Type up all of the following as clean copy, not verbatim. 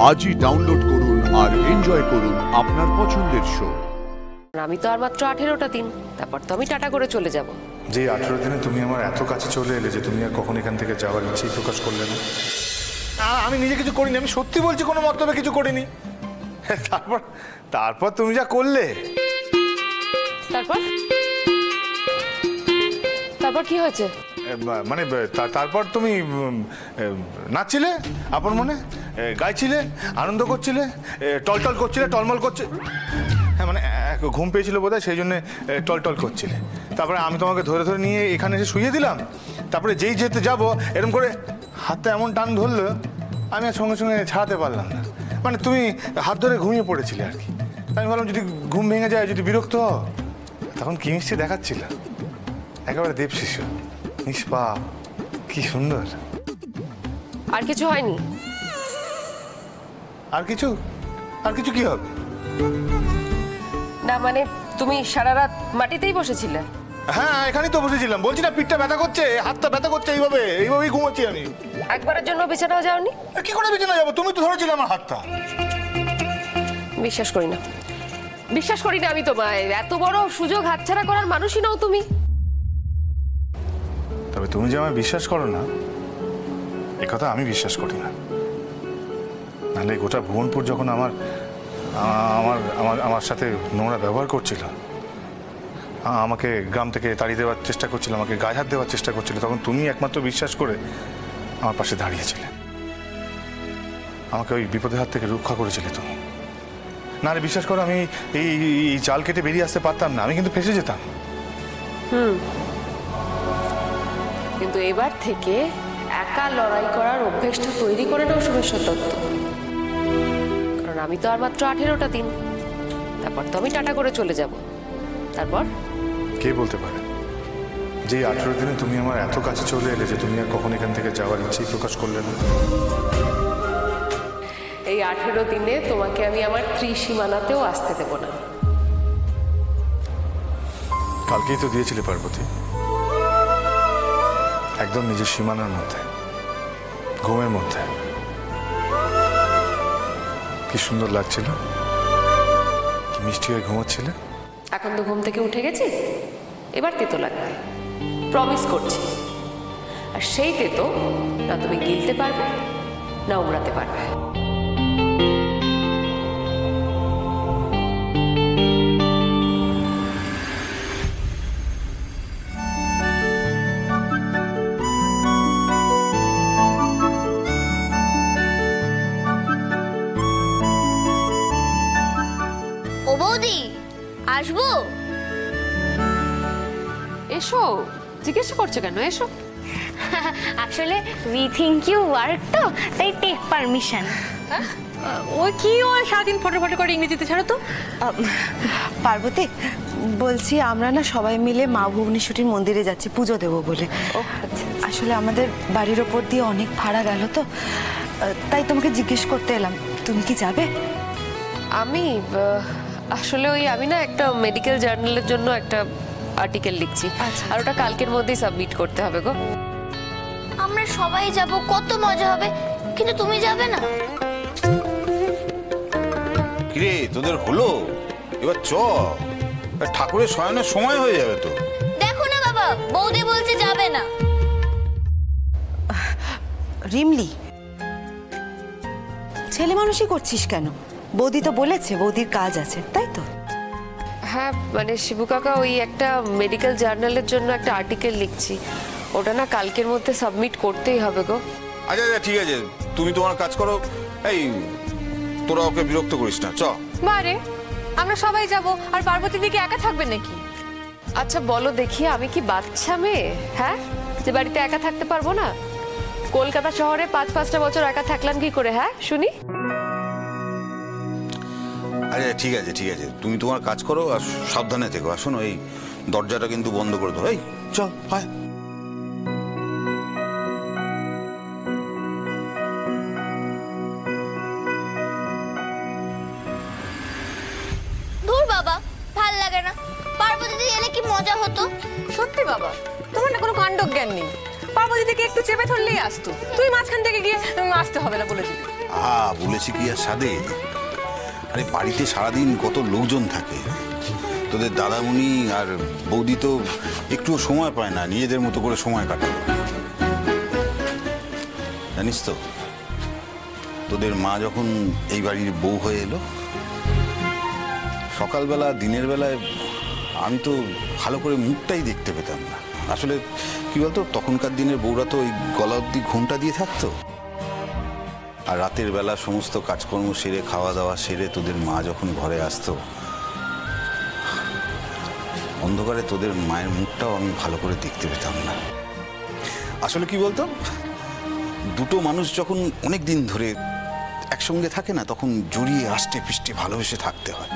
আজই ডাউনলোড করুন আর এনজয় করুন আপনার পছন্দের শো। আমি তো আর মাত্র 18টা দিন, তারপর তো আমি টাটা করে চলে যাব। যে 18 দিনে তুমি আমার এত কাছে চলে এলে যে তুমি আর কখন এখান থেকে যাওয়ার ইচ্ছেই প্রকাশ করলে না। আমি নিজে কিছু করিনি, আমি সত্যি বলছি, কোনো মতলবে কিছু করিনি। তারপর তুমি যা করলে। তারপর কি হয়েছে? মানে তারপর তুমি নাচছিলে, আপন মনে গাইছিলে, আনন্দ করছিলে, টলটল করছিলে, টলমল করছে। হ্যাঁ, মানে ঘুম পেয়েছিল বোধহয়, সেই জন্য টলটল করছিলে। তারপরে আমি তোমাকে ধরে ধরে নিয়ে এখানে এসে শুইয়ে দিলাম। তারপরে যেই যেতে যাবো এরকম করে হাতটা এমন টান ধরলো, আমি আর সঙ্গে সঙ্গে ছাড়াতে পারলাম না। মানে তুমি হাত ধরে ঘুমিয়ে পড়েছিলে আর কি। আমি ভাবলাম যদি ঘুম ভেঙে যায়, যদি বিরক্ত হও, তখন কি মিষ্টি দেখাচ্ছিল, একেবারে দেব শিশু, নিষ্পাপ, কি সুন্দর। আর কিছু হয়নি? আর কিছু কি হবে? না মানে তুমি সারা রাত মাটিতেই বসেছিলে? হ্যাঁ, এখানেই তো বসেছিলাম। বলছি না, পিঠটা ব্যথা করছে, হাতটা ব্যথা করছে, এইভাবেই ঘুমোচ্ছি আমি। একবারের জন্য বিছানাও যাওনি? কি করে বিছানা যাবো? তুমি তো ধরেছিলে আমার হাতটা। বিশ্বাস করি না আমি তোমায়। এত বড় সুযোগ হাতছাড়া করার মানুষই নও তুমি। তবে তুমি যে আমায় বিশ্বাস করো না, এ কথা আমি বিশ্বাস করি না। নাহলে গোটা ভুবনপুর যখন আমার সাথে নোংরা ব্যবহার করছিল, আমাকে গ্রাম থেকে তাড়িয়ে দেওয়ার চেষ্টা করছিল, আমাকে গায়ে হাত দেওয়ার চেষ্টা করছিল, তখন তুমি একমাত্র বিশ্বাস করে আমার পাশে দাঁড়িয়েছিলে। আমাকে ওই বিপদের হাত থেকে রক্ষা করেছিলে তুমি। নাহলে বিশ্বাস করো, আমি এই জাল কেটে বেরিয়ে আসতে পারতাম না, আমি কিন্তু ফেঁসে যেতাম। কিন্তু এবার থেকে একা লড়াই করার অভ্যেসটা তৈরি করে নাও শুভেশ্বর দত্ত। কারণ আমি তো আর মাত্র 18টা দিন, তারপর তো আমি টাটা করে চলে যাব। তারপর কে বলতে পারে যে 18 দিনে তুমি আমার এত কাছে চলে এলে যে তুমি আর কখন এখান থেকে যাওয়ার ইচ্ছেই প্রকাশ করলে না। এই 18 দিনে তোমাকে আমি আমার ত্রিসীমানাতেও আসতে দেব না। কালকেই তো দিয়েছিলে পার্বতী, একদম নিজের সীমানার মধ্যে, ঘুমের মধ্যে। কি সুন্দর লাগছিল, কি মিষ্টি হয়ে ঘুমোচ্ছিলে। এখন তো ঘুম থেকে উঠে গেছি, এবার তেতো লাগবে, প্রমিস করছি। আর সেই তেতো না তুমি গিলতে পারবে না উড়াতে পারবে। ও বৌদি, আসবো? এসো, জিজ্ঞেস করছো কেন? এসো। আসলে উই থিঙ্ক ইউ ওয়ার্ক, তো তাই টেক পারমিশন। ও কি, ও সারাদিন ফটো করে ইংরেজিতে ছাড়ো তো। পার্বতী বলছি, আমরা না সবাই মিলে মা ভুবনেশ্বরীর মন্দিরে যাচ্ছি পুজো দেবো বলে। আসলে আমাদের বাড়ির ওপর দিয়ে অনেক ভাড়া গেল তো, তাই তোমাকে জিজ্ঞেস করতে এলাম, তুমি কি যাবে? আমি আসলে আমি না একটা মেডিকেল জার্নালের জন্য একটা আর্টিকেল লিখছি। আর ওটা কালকের মধ্যেই সাবমিট করতে হবে গো। আমরা সবাই যাব, কত মজা হবে, কিন্তু তুমি যাবে না। কিরে, তোদের হলো? এবার ঠাকুরের শয়নের সময় হয়ে যাবে তো। দেখো না বাবা, বৌদি বলছে যাবে না। রিমলি, ছেলে মানুষই করছিস কেন? বৌদি তো বলেছে বৌদির কাজ আছে, তাই তো? হ্যাঁ মানে শিবু কাকা, ওই একটা মেডিকেল জার্নালের জন্য একটা আর্টিকেল লিখছি, ওটা না কালকের মধ্যে সাবমিট করতেই হবে গো। আচ্ছা ঠিক আছে, তুমি তোমার কাজ করো। এই তোরা ওকে বিরক্ত করিস না, চ। বারে, আমরা সবাই যাব, আর পার্বতী দিকে একা থাকবে নাকি? আচ্ছা বলো দেখি, আমি কি বাচ্চা মেয়ে, হ্যাঁ, যে বাড়িতে একা থাকতে পারবো না? কলকাতা শহরে 5-5টা বছর একা থাকলাম কি করে, হ্যাঁ শুনি? আচ্ছা ঠিক আছে, তুমি তোমার কাজ করো আর সাবধানে থেকো। আর শোনো, এই দরজাটা কিন্তু বন্ধ করে দাও। এই চল, হয়। ধুর বাবা, ভাল লাগে না। পার্বতী দিদি এলে কি মজা হতো। সত্যি বাবা, তোমার না কোনো কাণ্ডজ্ঞান নেই। পার্বতী থেকে একটু চেপে ধরলেই আসতো, তুই মাঝখান থেকে গিয়ে আসতে হবে না বলে দিবি। আহা, বলেছি কি আর সাদে, আরে বাড়িতে সারাদিন কত লোকজন থাকে, তোদের দাদামণি আর বৌদি তো একটুও সময় পায় না নিজেদের মতো করে সময় কাটাবে। জানিস তো, তোদের মা যখন এই বাড়ির বউ হয়ে এলো, সকালবেলা দিনের বেলায় আমি তো ভালো করে মুখটাই দেখতে পেতাম না। আসলে কি বলতো, তখনকার দিনের বউরা তো ওই গলা অব্দি ঘোমটা দিয়ে থাকতো, আর রাতের বেলা সমস্ত কাজকর্ম সেরে খাওয়া দাওয়া সেরে তোদের মা যখন ঘরে আসতো, অন্ধকারে তোদের মায়ের মুখটাও আমি ভালো করে দেখতে পেতাম না। আসলে কি বলতো, দুটো মানুষ যখন অনেক দিন ধরে একসঙ্গে থাকে না, তখন জড়িয়ে আষ্টে পিষ্টে ভালোবেসে থাকতে হয়,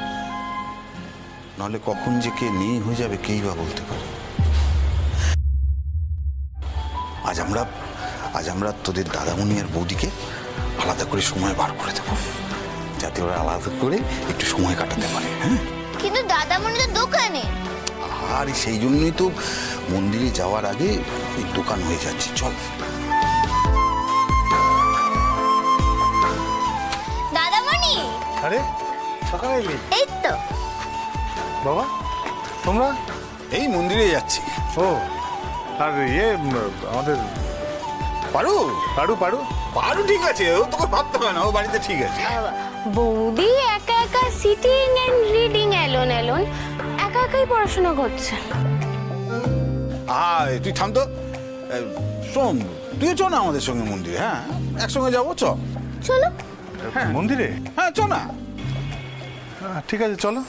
নাহলে কখন যে কে নেই হয়ে যাবে কেই বা বলতে পারে। আজ আমরা তোদের দাদামণি আর বৌদিকে আলাদা করে সময় বার করে দেবো, যাতে ওরা আলাদা করে একটু সময় কাটাতে পারে। হ্যাঁ, কিন্তু দাদামণি তো দোকানে। আর সেই জন্যই তো মন্দিরে যাওয়ার আগে এই দোকান হয়ে যাচ্ছে। চল। দাদামণি, আরে সকালে এলি? এই তো। বাবা তোমরা? এই মন্দিরে যাচ্ছি। ও, আর আমাদের পারু পারু পারু পারু ঠিক আছে, ও তোকে ভাবতে হয় না, ও বাড়িতে ঠিক আছে। বৌদি একা একা sitting and reading alone alone একা একাই পড়াশোনা করছে। তুই থাম তো। শোন, তুই চ না আমাদের সঙ্গে মন্দিরে। হ্যাঁ, একসঙ্গে যাবো, চ। চলো। মন্দিরে? হ্যাঁ, চ না। ঠিক আছে চলো।